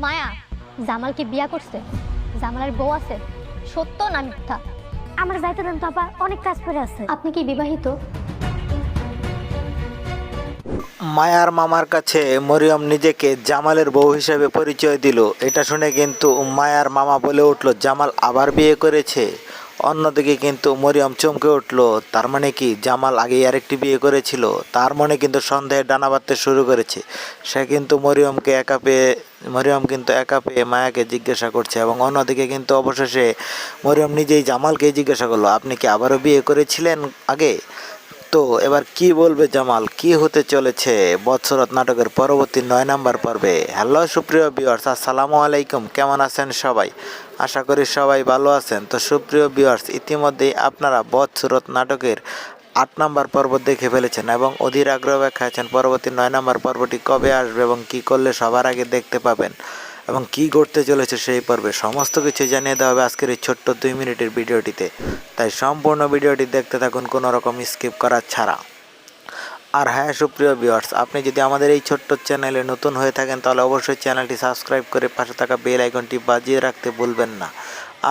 মায়া জামাল কি বিয়া করছে? জামালের বউ আছে? সত্য না মিথ্যা? আমার যাইতে দেন তো আপা, অনেক কাজ পড়ে আছে। আপনি কি বিবাহিত? মায়ার মামার কাছে মরিয়ম নিজেকে জামালের বউ হিসেবে পরিচয় দিল। এটা শুনে কিন্তু মায়ার মামা বলে উঠল, জামাল আবার বিয়ে করেছে। অন্যদিকে কিন্তু মরিয়ম চমকে উঠল, তার মানে কি জামাল আগেই আরেকটি বিয়ে করেছিল? তার মনে কিন্তু সন্দেহের ডানা বাঁধতে শুরু করেছে। সে কিন্তু মরিয়ম কিন্তু একা পেয়ে মায়াকে জিজ্ঞাসা করছে, এবং অন্যদিকে কিন্তু অবশেষে মরিয়ম নিজেই জামালকেই জিজ্ঞাসা করলো, আপনি কি আবারও বিয়ে করেছিলেন আগে? তো এবার কি বলবে জামাল, কি হতে চলেছে বৎসরত নাটকের পরবর্তী 9 নম্বর পর্বে? হ্যালো সুপ্রিয় ভিউয়ার্স, আসসালামু আলাইকুম। কেমন আছেন সবাই? আশা করি সবাই ভালো আছেন। তো সুপ্রিয় ভিউয়ার্স, ইতিমধ্যেই আপনারা বৎসরত নাটকের 8 নম্বর পর্ব দেখে ফেলেছেন এবং অধীর আগ্রহ দেখাচ্ছেন পরবর্তী 9 নম্বর পর্বটি কবে আসবে এবং কি করলে সবার আগে দেখতে পাবেন এবং কি ঘটতে চলেছে সেই পর্বে সমস্ত কিছু জানিয়ে দেওয়া হবে আজকের এই ছোট্ট 2 মিনিটের ভিডিওটিতে। তাই সম্পূর্ণ ভিডিওটি দেখতে থাকুন কোনো রকম স্কিপ করা ছাড়া। আর হ্যাঁ সুপ্রিয় ভিউয়ার্স, আপনি যদি আমাদের এই ছোট্ট চ্যানেলে নতুন হয়ে থাকেন তাহলে অবশ্যই চ্যানেলটি সাবস্ক্রাইব করে পাশে থাকা বেল আইকনটি বাজিয়ে রাখতে ভুলবেন না।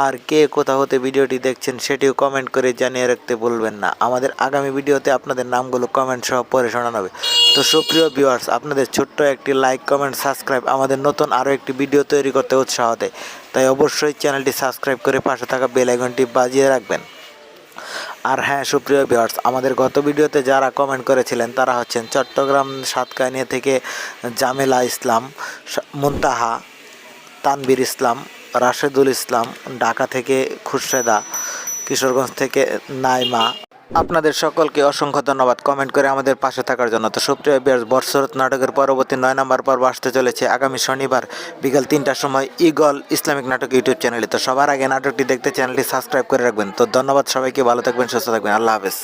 আর কে কোথা হতে ভিডিওটি দেখছেন সেটিও কমেন্ট করে জানিয়ে রাখতে ভুলবেন না। আমাদের আগামী ভিডিওতে আপনাদের নামগুলো কমেন্ট সহ পড়ে শোনানো হবে। তো সুপ্রিয় ভিউয়ার্স, আপনাদের ছোট্ট একটি লাইক, কমেন্ট, সাবস্ক্রাইব আমাদের নতুন আরও একটি ভিডিও তৈরি করতে উৎসাহ দেয়। তাই অবশ্যই চ্যানেলটি সাবস্ক্রাইব করে পাশে থাকা বেল আইকনটি বাজিয়ে রাখবেন। আর হ্যাঁ সুপ্রিয় ভিউয়ার্স, আমাদের গত ভিডিওতে যারা কমেন্ট করেছিলেন তারা হচ্ছেন চট্টগ্রাম সাতকানিয়া থেকে জামেলা ইসলাম, মুনতাহা, তানবীর ইসলাম, রাশেদুল ইসলাম, ঢাকা থেকে খুরশেদা, কিশোরগঞ্জ থেকে নাইমা। আপনাদের সকলকে অসংখ্য ধন্যবাদ কমেন্ট করে আমাদের পাশে থাকার জন্য। তো সুপ্রিয় ভিউয়ার্স, বৎসরত নাটকের পরবর্তী 9 নম্বর পর্ব আসতে চলেছে আগামী শনিবার বিকাল 3টার সময় ইগল ইসলামিক নাটক ইউটিউব চ্যানেলে। তো সবার আগে নাটকটি দেখতে চ্যানেলটি সাবস্ক্রাইব করে রাখবেন। তো ধন্যবাদ সবাইকে, ভালো থাকবেন, সুস্থ থাকবেন, আল্লাহ হাফেজ।